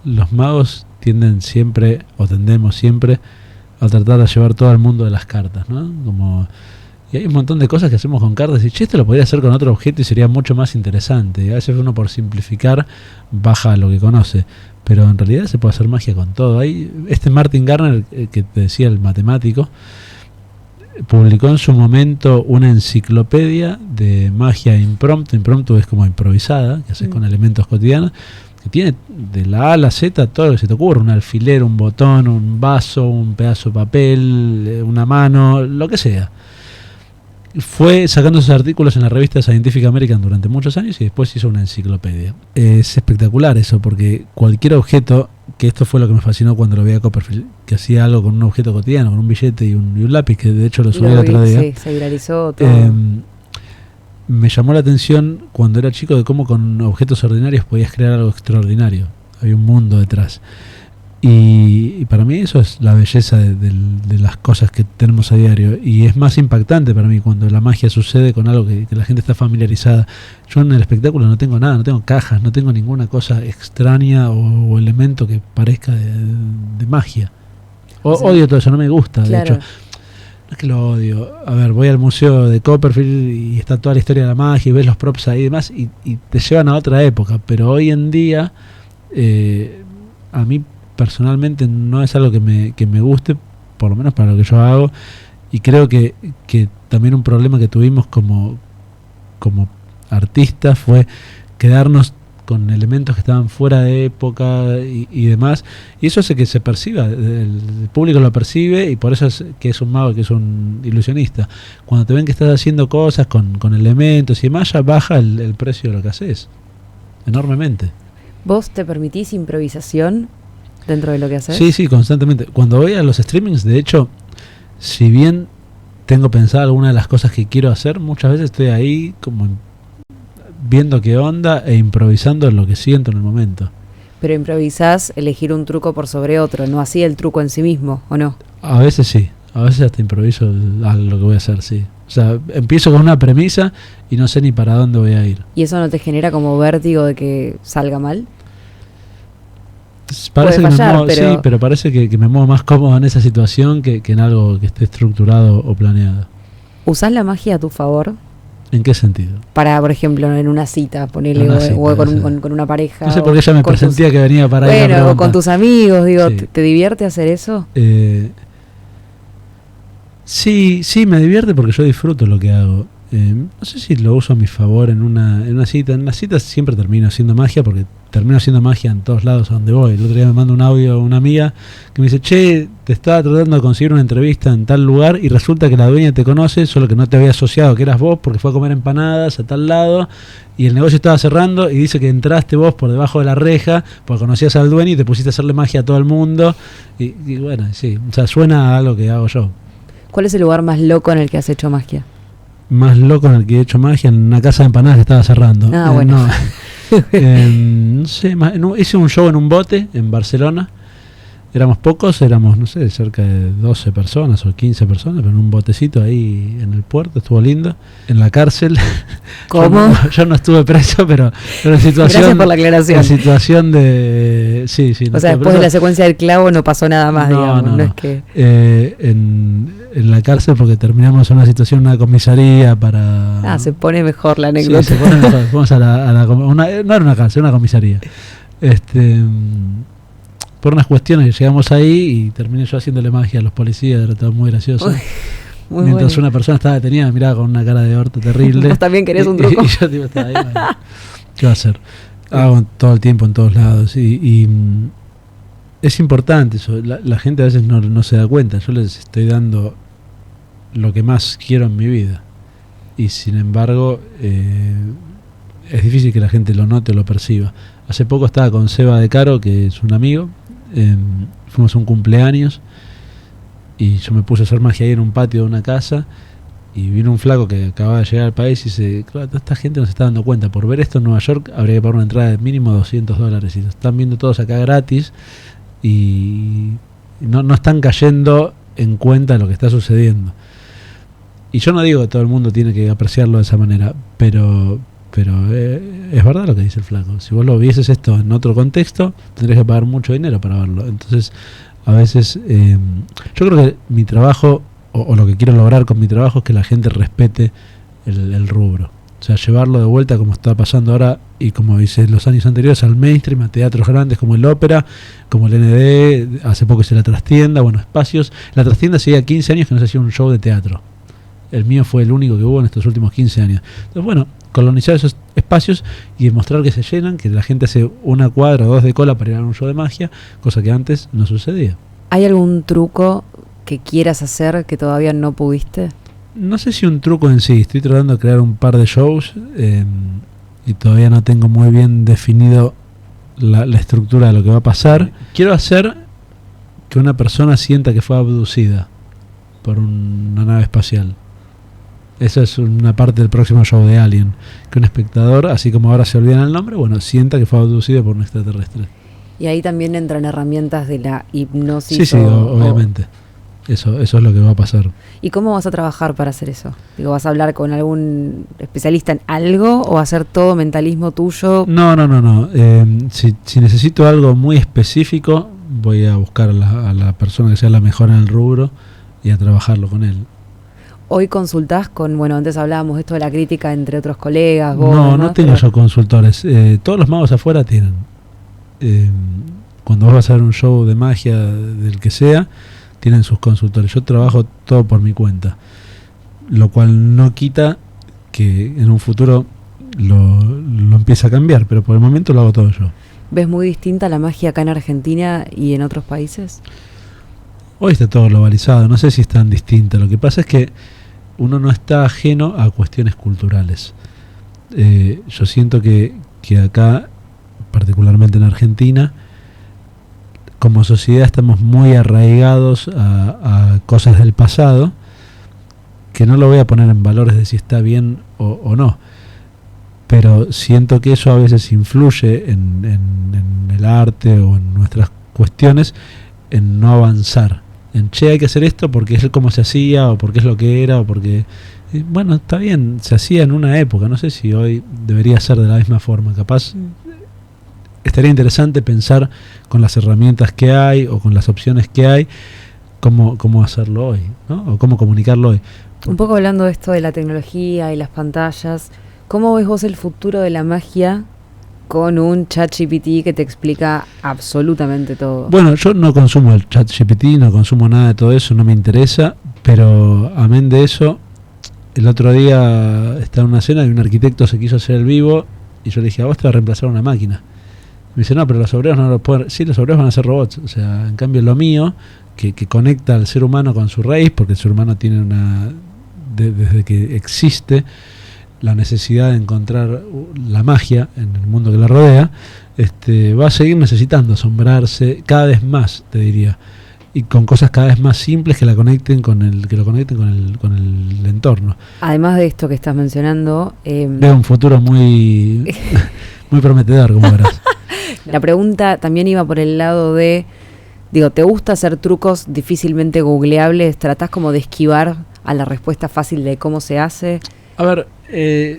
Los magos tendemos siempre a tratar de llevar todo al mundo de las cartas, ¿no? Y hay un montón de cosas que hacemos con cartas y esto lo podría hacer con otro objeto y sería mucho más interesante. Y a veces uno por simplificar baja lo que conoce, pero en realidad se puede hacer magia con todo. Hay Martin Gardner, que te decía, el matemático, publicó en su momento una enciclopedia de magia impromptu. Impromptu es como improvisada, que haces con elementos cotidianos, que tiene de la A a la Z todo lo que se te ocurre: un alfiler, un botón, un vaso, un pedazo de papel, una mano, lo que sea. Fue sacando esos artículos en la revista Scientific American durante muchos años y después hizo una enciclopedia. Es espectacular eso, porque cualquier objeto, que esto fue lo que me fascinó cuando lo vi a Copperfield, que hacía algo con un objeto cotidiano, con un billete y un lápiz, que de hecho lo subí el otro día. Sí, se viralizó todo. Me llamó la atención cuando era chico de cómo con objetos ordinarios podías crear algo extraordinario. Había un mundo detrás. Y para mí eso es la belleza de las cosas que tenemos a diario, y es más impactante para mí cuando la magia sucede con algo que la gente está familiarizada. Yo en el espectáculo no tengo nada, no tengo cajas, no tengo ninguna cosa extraña o elemento que parezca de magia. Odio todo eso, no me gusta. Claro. De hecho, no es que lo odio. A ver, voy al museo de Copperfield y está toda la historia de la magia y ves los props ahí y demás y te llevan a otra época, pero hoy en día a mí personalmente no es algo que me guste, por lo menos para lo que yo hago, y creo que también un problema que tuvimos como artistas fue quedarnos con elementos que estaban fuera de época y demás, y eso hace que se perciba, el público lo percibe, y por eso es que es un mago, que es un ilusionista. Cuando te ven que estás haciendo cosas con elementos y demás, ya baja el precio de lo que haces enormemente. ¿Vos te permitís improvisación dentro de lo que haces? Sí, constantemente. Cuando voy a los streamings, de hecho, si bien tengo pensado alguna de las cosas que quiero hacer, muchas veces estoy ahí como viendo qué onda e improvisando lo que siento en el momento. Pero improvisás elegir un truco por sobre otro, no así el truco en sí mismo, ¿o no? A veces sí, a veces hasta improviso lo que voy a hacer, sí. O sea, empiezo con una premisa y no sé ni para dónde voy a ir. ¿Y eso no te genera como vértigo de que salga mal? parece puede que fallar, me muevo, pero... sí, pero parece que me muevo más cómodo en esa situación que en algo que esté estructurado o planeado. ¿Usás la magia a tu favor? ¿En qué sentido? Para, por ejemplo, en una cita, ponerle, Una cita, o esa. con una pareja. No sé por qué ella me con presentía que venía para ir a la bueno, o pregunta. con tus amigos, digo, Sí. ¿te divierte hacer eso? Sí, me divierte porque yo disfruto lo que hago. No sé si lo uso a mi favor en una cita. En las citas siempre termino haciendo magia porque termino haciendo magia en todos lados a donde voy. El otro día me manda un audio una amiga que me dice, che, te estaba tratando de conseguir una entrevista en tal lugar y resulta que la dueña te conoce, solo que no te había asociado que eras vos porque fue a comer empanadas a tal lado y el negocio estaba cerrando y dice que entraste vos por debajo de la reja porque conocías al dueño y te pusiste a hacerle magia a todo el mundo. Y bueno, sí, o sea, suena a algo que hago yo. ¿Cuál es el lugar más loco en el que has hecho magia? Más loco en el que he hecho magia, en una casa de empanadas que estaba cerrando. Ah, bueno. No sé, hice un show en un bote en Barcelona. Éramos pocos, éramos, no sé, cerca de 12 personas o 15 personas, pero en un botecito ahí en el puerto, estuvo lindo. En la cárcel. ¿Cómo? Yo no estuve preso, pero la situación... Gracias por la aclaración. La situación de... Sí. O sea, después de la secuencia del clavo no pasó nada más, digamos. No es que... en la cárcel porque terminamos en una situación, una comisaría para... se pone mejor la anécdota. Sí, se pone mejor. Fuimos no era una cárcel, era una comisaría. Por unas cuestiones que llegamos ahí y terminé yo haciéndole magia a los policías, era todo muy gracioso. Muy mientras bueno. una persona estaba detenida, me miraba con una cara de orto terrible. ¿Vos también querés un truco? Y yo tipo, estaba ahí, bueno, ¿qué va a hacer? Hago todo el tiempo en todos lados y es importante eso. La gente a veces no se da cuenta. Yo les estoy dando lo que más quiero en mi vida y sin embargo es difícil que la gente lo note o lo perciba. Hace poco estaba con Seba de Caro, que es un amigo, fuimos a un cumpleaños y yo me puse a hacer magia ahí en un patio de una casa y vino un flaco que acababa de llegar al país y dice, claro, toda esta gente no se está dando cuenta, por ver esto en Nueva York habría que pagar una entrada de mínimo $200 y lo están viendo todos acá gratis y no están cayendo en cuenta de lo que está sucediendo. Y yo no digo que todo el mundo tiene que apreciarlo de esa manera, pero es verdad lo que dice el flaco. Si vos lo vieses esto en otro contexto, tendrías que pagar mucho dinero para verlo. Entonces, a veces, yo creo que mi trabajo, o lo que quiero lograr con mi trabajo, es que la gente respete el rubro. O sea, llevarlo de vuelta como está pasando ahora y como dice los años anteriores al mainstream, a teatros grandes como el Ópera, como el ND, hace poco hice la Trastienda, bueno, espacios. La Trastienda hacía 15 años que no se hacía un show de teatro. El mío fue el único que hubo en estos últimos 15 años. Entonces, bueno, colonizar esos espacios y demostrar que se llenan, que la gente hace una cuadra o dos de cola para ir a un show de magia, cosa que antes no sucedía. ¿Hay algún truco que quieras hacer que todavía no pudiste? No sé si un truco en sí, estoy tratando de crear un par de shows y todavía no tengo muy bien definido la estructura de lo que va a pasar. Quiero hacer que una persona sienta que fue abducida por una nave espacial. Esa es una parte del próximo show de Alien, que un espectador, así como ahora se olvidan el nombre, bueno, sienta que fue abducido por un extraterrestre. Y ahí también entran herramientas de la hipnosis. Sí, obviamente. Eso es lo que va a pasar. ¿Y cómo vas a trabajar para hacer eso? Digo, ¿vas a hablar con algún especialista en algo o hacer todo mentalismo tuyo? No. Si necesito algo muy específico, voy a buscar a la persona que sea la mejor en el rubro y a trabajarlo con él. Hoy consultás con, bueno, antes hablábamos de esto de la crítica entre otros colegas. Vos, No tengo yo consultores. Todos los magos afuera tienen. Cuando vos vas a ver un show de magia del que sea, tienen sus consultores. Yo trabajo todo por mi cuenta, lo cual no quita que en un futuro lo empiece a cambiar, pero por el momento lo hago todo yo. ¿Ves muy distinta la magia acá en Argentina y en otros países? Hoy está todo globalizado, no sé si es tan distinta. Lo que pasa es que uno no está ajeno a cuestiones culturales. Yo siento que acá, particularmente en Argentina, como sociedad estamos muy arraigados a cosas del pasado, que no lo voy a poner en valores de si está bien o no, pero siento que eso a veces influye en el arte o en nuestras cuestiones, en no avanzar. En, hay que hacer esto porque es como se hacía, o porque es lo que era, o porque... bueno, está bien, se hacía en una época, no sé si hoy debería ser de la misma forma, capaz estaría interesante pensar con las herramientas que hay o con las opciones que hay, cómo hacerlo hoy, ¿no? O cómo comunicarlo hoy. Un poco hablando de esto de la tecnología y las pantallas, ¿cómo ves vos el futuro de la magia con un ChatGPT que te explica absolutamente todo? Bueno, yo no consumo el ChatGPT, no consumo nada de todo eso, no me interesa, pero amén de eso, el otro día estaba en una cena y un arquitecto se quiso hacer el vivo y yo le dije, a vos te va a reemplazar una máquina. Me dice, no, pero los obreros no lo pueden. Sí, los obreros van a ser robots. O sea, en cambio lo mío, que conecta al ser humano con su raíz, porque el ser humano tiene desde que existe la necesidad de encontrar la magia en el mundo que la rodea, va a seguir necesitando asombrarse cada vez más, te diría, y con cosas cada vez más simples que lo conecten con el entorno. Además de esto que estás mencionando, veo un futuro muy muy prometedor, como verás. La pregunta también iba por el lado de, digo, ¿te gusta hacer trucos difícilmente googleables? ¿Tratás como de esquivar a la respuesta fácil de cómo se hace? A ver,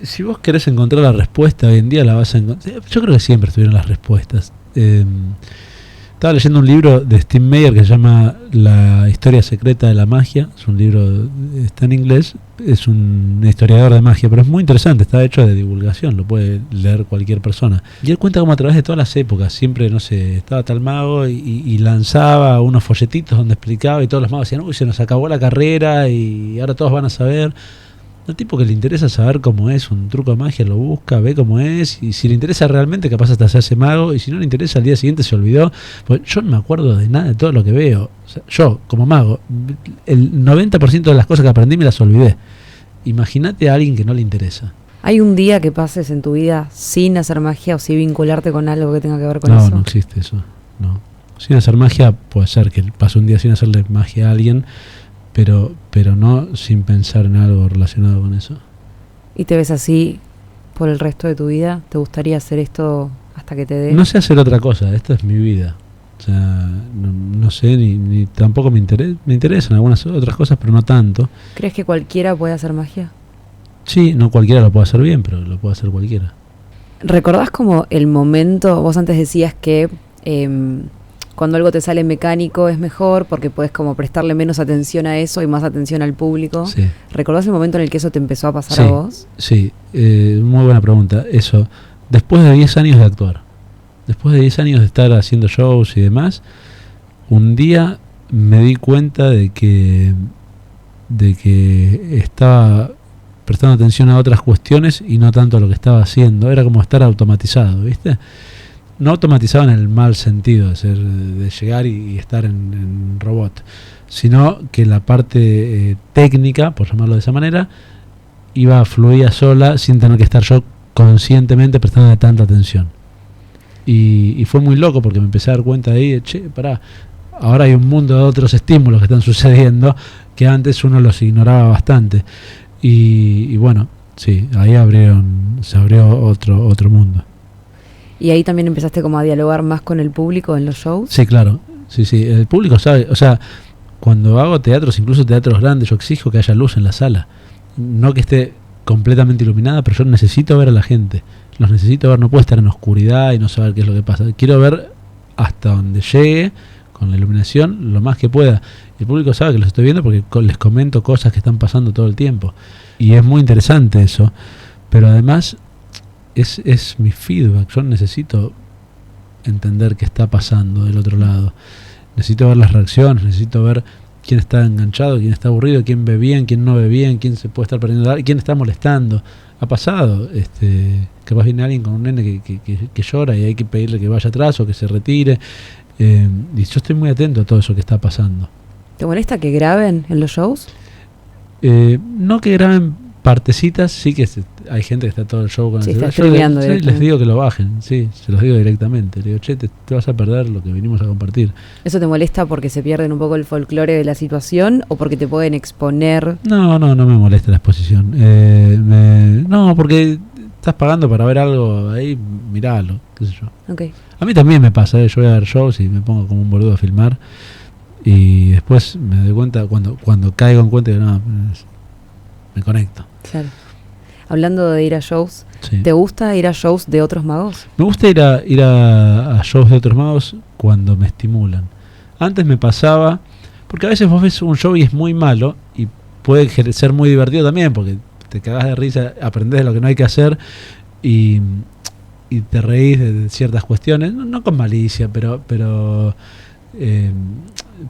si vos querés encontrar la respuesta hoy en día la vas a encontrar. Yo creo que siempre estuvieron las respuestas. Estaba leyendo un libro de Steve Meyer que se llama La historia secreta de la magia. Es un libro, está en inglés, es un historiador de magia, pero es muy interesante, está hecho de divulgación, lo puede leer cualquier persona. Y él cuenta como a través de todas las épocas, siempre, no sé, estaba tal mago y lanzaba unos folletitos donde explicaba y todos los magos decían, uy, se nos acabó la carrera y ahora todos van a saber. El tipo que le interesa saber cómo es un truco de magia lo busca, ve cómo es, y si le interesa realmente capaz hasta se hace mago, y si no le interesa al día siguiente se olvidó. Pues yo no me acuerdo de nada de todo lo que veo. O sea, yo como mago, el 90% de las cosas que aprendí me las olvidé. Imagínate a alguien que no le interesa. ¿Hay un día que pases en tu vida sin hacer magia o sin vincularte con algo que tenga que ver con eso? No, no existe eso, no. Sin hacer magia puede ser que pase un día sin hacerle magia a alguien, pero no sin pensar en algo relacionado con eso. ¿Y te ves así por el resto de tu vida? ¿Te gustaría hacer esto hasta que te dé? No sé hacer otra cosa, esta es mi vida. O sea, no sé, ni tampoco me interesan algunas otras cosas, pero no tanto. ¿Crees que cualquiera puede hacer magia? Sí, no cualquiera lo puede hacer bien, pero lo puede hacer cualquiera. ¿Recordás como el momento, vos antes decías que cuando algo te sale mecánico es mejor porque puedes como prestarle menos atención a eso y más atención al público? Sí. ¿Recordás el momento en el que eso te empezó a pasar a vos? Sí, muy buena pregunta. Eso, después de 10 años de actuar, después de 10 años de estar haciendo shows y demás, un día me di cuenta de que estaba prestando atención a otras cuestiones y no tanto a lo que estaba haciendo. Era como estar automatizado, ¿viste? No automatizado en el mal sentido de llegar y estar en robot, sino que la parte técnica, por llamarlo de esa manera, fluía sola sin tener que estar yo conscientemente prestando tanta atención. Y fue muy loco porque me empecé a dar cuenta de ahí, pará, ahora hay un mundo de otros estímulos que están sucediendo que antes uno los ignoraba bastante. Y bueno, sí, ahí se abrió otro mundo. ¿Y ahí también empezaste como a dialogar más con el público en los shows? Sí, claro. Sí. El público sabe. O sea, cuando hago teatros, incluso teatros grandes, yo exijo que haya luz en la sala. No que esté completamente iluminada, pero yo necesito ver a la gente. Los necesito ver, no puedo estar en oscuridad y no saber qué es lo que pasa. Quiero ver hasta donde llegue, con la iluminación, lo más que pueda. El público sabe que los estoy viendo porque les comento cosas que están pasando todo el tiempo. Y es muy interesante eso. Pero además es mi feedback. Yo necesito entender qué está pasando del otro lado. Necesito ver las reacciones, necesito ver quién está enganchado, quién está aburrido, quién ve bien, quién no ve bien, quién se puede estar perdiendo, quién está molestando. Ha pasado, capaz viene alguien con un nene que llora y hay que pedirle que vaya atrás o que se retire. Y yo estoy muy atento a todo eso que está pasando. ¿Te molesta que graben en los shows? No que graben partecitas, sí que hay gente que está todo el show con el celular. Yo les digo que lo bajen, sí, se los digo directamente. Le digo, te vas a perder lo que vinimos a compartir. ¿Eso te molesta porque se pierden un poco el folclore de la situación o porque te pueden exponer? No me molesta la exposición. No, porque estás pagando para ver algo ahí, miralo, qué sé yo. Okay. A mí también me pasa, yo voy a ver shows y me pongo como un boludo a filmar y después me doy cuenta, cuando caigo en cuenta, que no, me conecto. Claro. Hablando de ir a shows, Sí. ¿te gusta ir a shows de otros magos? Me gusta ir a shows de otros magos cuando me estimulan. Antes me pasaba, porque a veces vos ves un show y es muy malo, y puede ser muy divertido también, porque te cagás de risa, aprendés de lo que no hay que hacer, y te reís de ciertas cuestiones, no con malicia, pero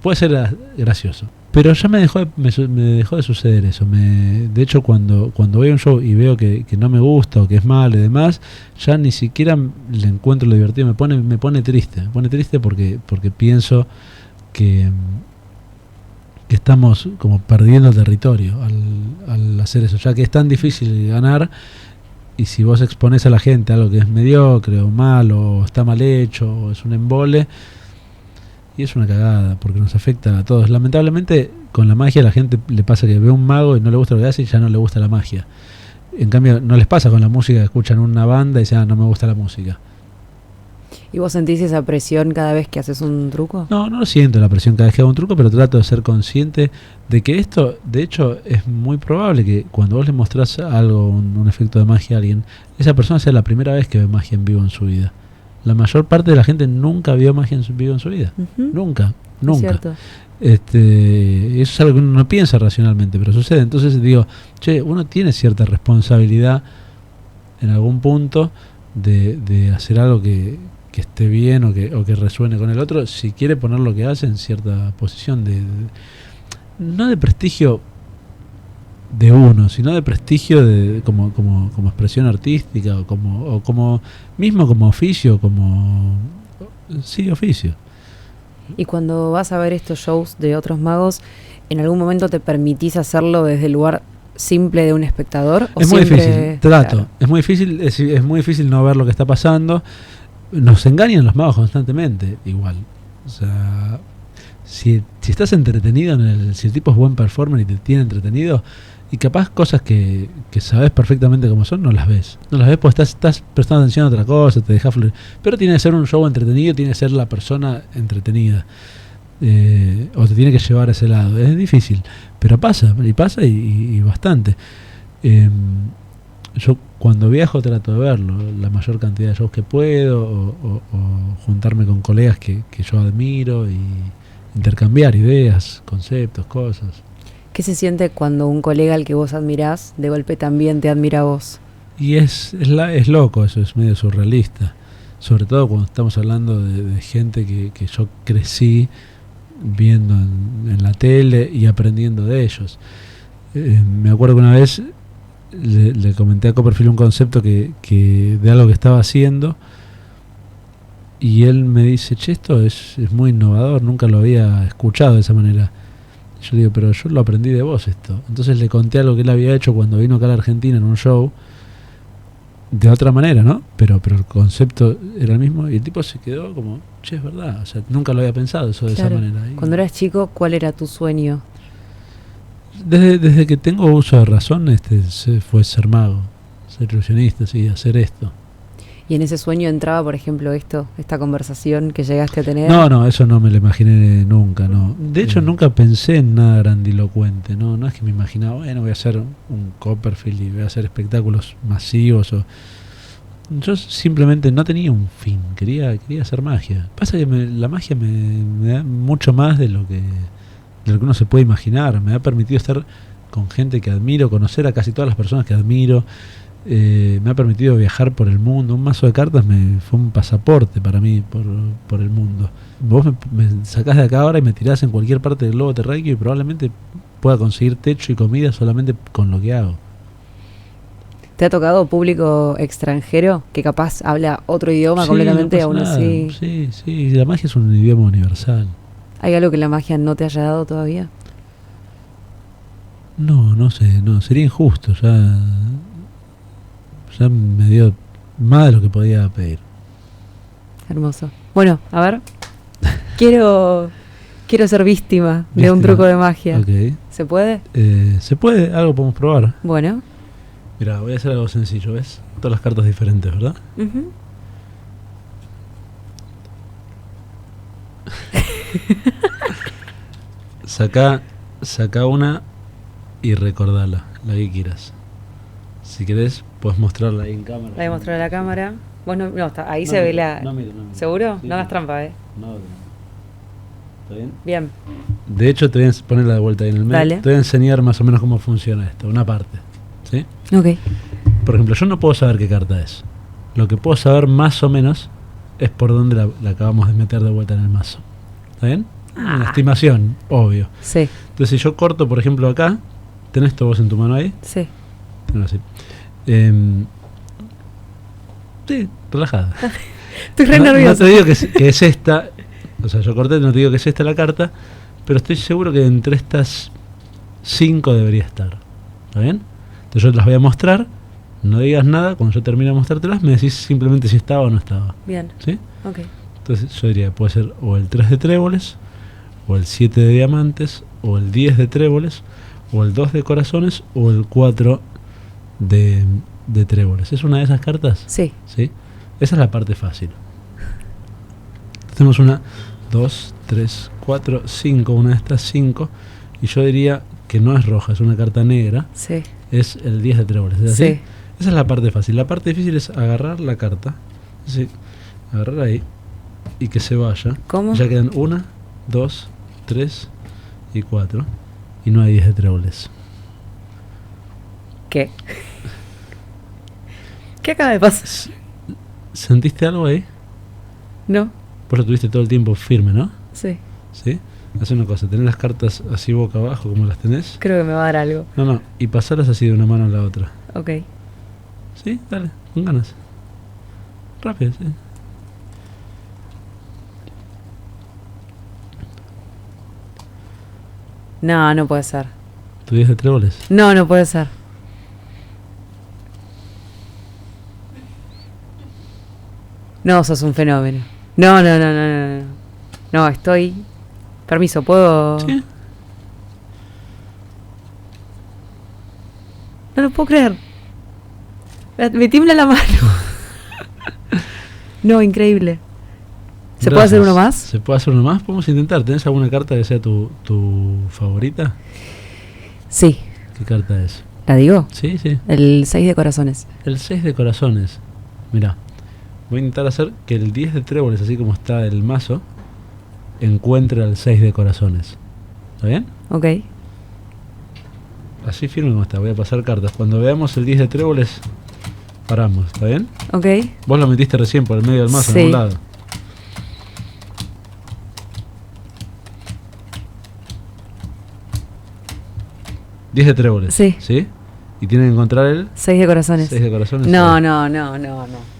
puede ser gracioso. Pero ya me dejó de suceder eso. De hecho, cuando voy a un show y veo que no me gusta o que es malo y demás, ya ni siquiera le encuentro lo divertido. Me pone triste. Me pone triste porque pienso que estamos como perdiendo territorio al hacer eso, ya que es tan difícil ganar. Y si vos exponés a la gente a algo que es mediocre o malo o está mal hecho o es un embole, y es una cagada porque nos afecta a todos. Lamentablemente con la magia a la gente le pasa que ve un mago y no le gusta lo que hace y ya no le gusta la magia. En cambio no les pasa con la música, escuchan una banda y dicen no me gusta la música. ¿Y vos sentís esa presión cada vez que haces un truco? No siento la presión cada vez que hago un truco, pero trato de ser consciente de que esto, de hecho, es muy probable que cuando vos le mostrás algo, un efecto de magia a alguien, esa persona sea la primera vez que ve magia en vivo en su vida. La mayor parte de la gente nunca vio magia en vivo en su vida. Uh-huh. Nunca. Es cierto. Eso es algo que uno no piensa racionalmente, pero sucede. Entonces digo, uno tiene cierta responsabilidad en algún punto de hacer algo que esté bien o que resuene con el otro, si quiere poner lo que hace en cierta posición no de prestigio de uno, sino de prestigio como expresión artística o como mismo como oficio, oficio. Y cuando vas a ver estos shows de otros magos, ¿en algún momento te permitís hacerlo desde el lugar simple de un espectador? ¿O es muy siempre, difícil, trato. Claro. Es muy difícil no ver lo que está pasando. Nos engañan los magos constantemente, igual. O sea, si estás entretenido, si el tipo es buen performer y te tiene entretenido, y capaz cosas que sabes perfectamente cómo son, no las ves. No las ves porque estás prestando atención a otra cosa, te dejas fluir. Pero tiene que ser un show entretenido, tiene que ser la persona entretenida. O te tiene que llevar a ese lado. Es difícil, pero pasa y bastante. Yo cuando viajo trato de verlo, la mayor cantidad de shows que puedo, o juntarme con colegas que yo admiro y intercambiar ideas, conceptos, cosas. ¿Qué se siente cuando un colega al que vos admirás de golpe también te admira a vos? Y es loco, eso es medio surrealista, sobre todo cuando estamos hablando de gente que yo crecí viendo en la tele y aprendiendo de ellos. Me acuerdo que una vez le comenté a Copperfield un concepto que de algo que estaba haciendo, y él me dice, esto es muy innovador, nunca lo había escuchado de esa manera. Yo digo, pero yo lo aprendí de vos esto. Entonces le conté algo que él había hecho cuando vino acá a la Argentina en un show, de otra manera, ¿no? Pero el concepto era el mismo, y el tipo se quedó como, es verdad, o sea, nunca lo había pensado eso de Claro. esa manera. Y Cuando eras chico, ¿cuál era tu sueño? desde que tengo uso de razón, fue ser mago, ser ilusionista, sí, hacer esto. ¿Y en ese sueño entraba, por ejemplo, esta conversación que llegaste a tener? No, eso no me lo imaginé nunca, no. De hecho, nunca pensé en nada grandilocuente, no es que me imaginaba, voy a hacer un Copperfield y voy a hacer espectáculos masivos. Yo simplemente no tenía un fin, quería hacer magia. Pasa que la magia me da mucho más de lo que uno se puede imaginar. Me ha permitido estar con gente que admiro, conocer a casi todas las personas que admiro. Me ha permitido viajar por el mundo. Un mazo de cartas fue un pasaporte para mí por el mundo. Vos me sacás de acá ahora y me tirás en cualquier parte del globo terráqueo y probablemente pueda conseguir techo y comida solamente con lo que hago. ¿Te ha tocado público extranjero que capaz habla otro idioma completamente no aún pasa así? nada. Sí, la magia es un idioma universal. ¿Hay algo que la magia no te haya dado todavía? No sé, sería injusto. Ya me dio más de lo que podía pedir. Hermoso. Bueno, a ver. Quiero ser víctima de un truco de magia. Okay. ¿Se puede? Se puede, algo podemos probar. Bueno. Mira, voy a hacer algo sencillo, ¿ves? Todas las cartas diferentes, ¿verdad? Uh-huh. Saca una y recordala, la que quieras. Si querés, puedes mostrarla ahí en cámara. La voy a mostrar a la cámara. Vos no, ahí No se ve miro, la... no miro. ¿Seguro? Sí, no hagas sí. trampa, No. ¿Está bien? Bien. De hecho, te voy a ponerla de vuelta ahí en el medio. Dale. Te voy a enseñar más o menos cómo funciona esto, una parte. ¿Sí? Ok. Por ejemplo, yo no puedo saber qué carta es. Lo que puedo saber más o menos es por dónde la acabamos de meter de vuelta en el mazo. ¿Está bien? Una estimación, obvio. Sí, Entonces, si yo corto, por ejemplo, acá, ¿tenés esto vos en tu mano ahí? sí. No, sí. Sí, relajada. Estoy re No nerviosa. te digo que es esta, o sea, yo corté, no te digo que es esta la carta, pero estoy seguro que entre estas 5 debería estar. ¿Está bien? Entonces yo te las voy a mostrar, no digas nada, cuando yo termine de mostrártelas me decís simplemente si estaba o no estaba. Bien. ¿Sí? Ok. Entonces yo diría, puede ser o el 3 de tréboles, o el 7 de diamantes, o el 10 de tréboles, o el 2 de corazones, o el 4 de tréboles. ¿Es una de esas cartas? Sí. ¿Sí? Esa es la parte fácil. Tenemos 1, 2, 3, 4, 5, una de estas 5, y yo diría que no es roja, es una carta negra, Sí. es el 10 de tréboles, ¿es así? Sí. Esa es la parte fácil. La parte difícil es agarrar la carta, ¿sí? Agarrar ahí y que se vaya. ¿Cómo? Ya quedan 1, 2, 3 y 4 y no hay 10 de tréboles. ¿Qué? ¿Qué acaba de pasar? ¿Sentiste algo ahí? No. Vos lo tuviste todo el tiempo firme, ¿no? Sí. ¿Sí? Haz una cosa, tenés las cartas así boca abajo como las tenés. Creo que me va a dar algo. No, y pasarlas así de una mano a la otra. Ok. ¿Sí? Dale, con ganas. Rápido, sí. No, no puede ser. ¿Tu 10 de tréboles? No, no puede ser. No, sos un fenómeno. No, no, no, no, no, no. No, estoy... Permiso, ¿puedo...? Sí. No lo puedo creer. Me tiembla la mano. No, increíble. ¿Se puede hacer uno más? ¿Se puede hacer uno más? Podemos intentar. ¿Tenés alguna carta que sea tu favorita? Sí. ¿Qué carta es? ¿La digo? Sí, sí. El 6 de corazones. El 6 de corazones. Mirá, voy a intentar hacer que el 10 de tréboles, así como está el mazo, encuentre al 6 de corazones. ¿Está bien? Ok. Así firme como está. Voy a pasar cartas. Cuando veamos el 10 de tréboles, paramos. ¿Está bien? Ok. Vos lo metiste recién por el medio del mazo, Sí. en un lado. ¿10 de tréboles? Sí. ¿Sí? Y tienen que encontrar el 6 de corazones. 6 de corazones. No, ¿Sí? no, no, no, no.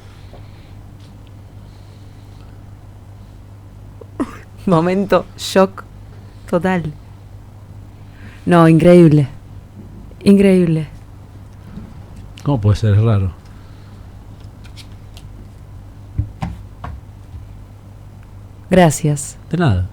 Momento shock total. No, increíble. Increíble. ¿Cómo puede ser? Es raro. Gracias. De nada.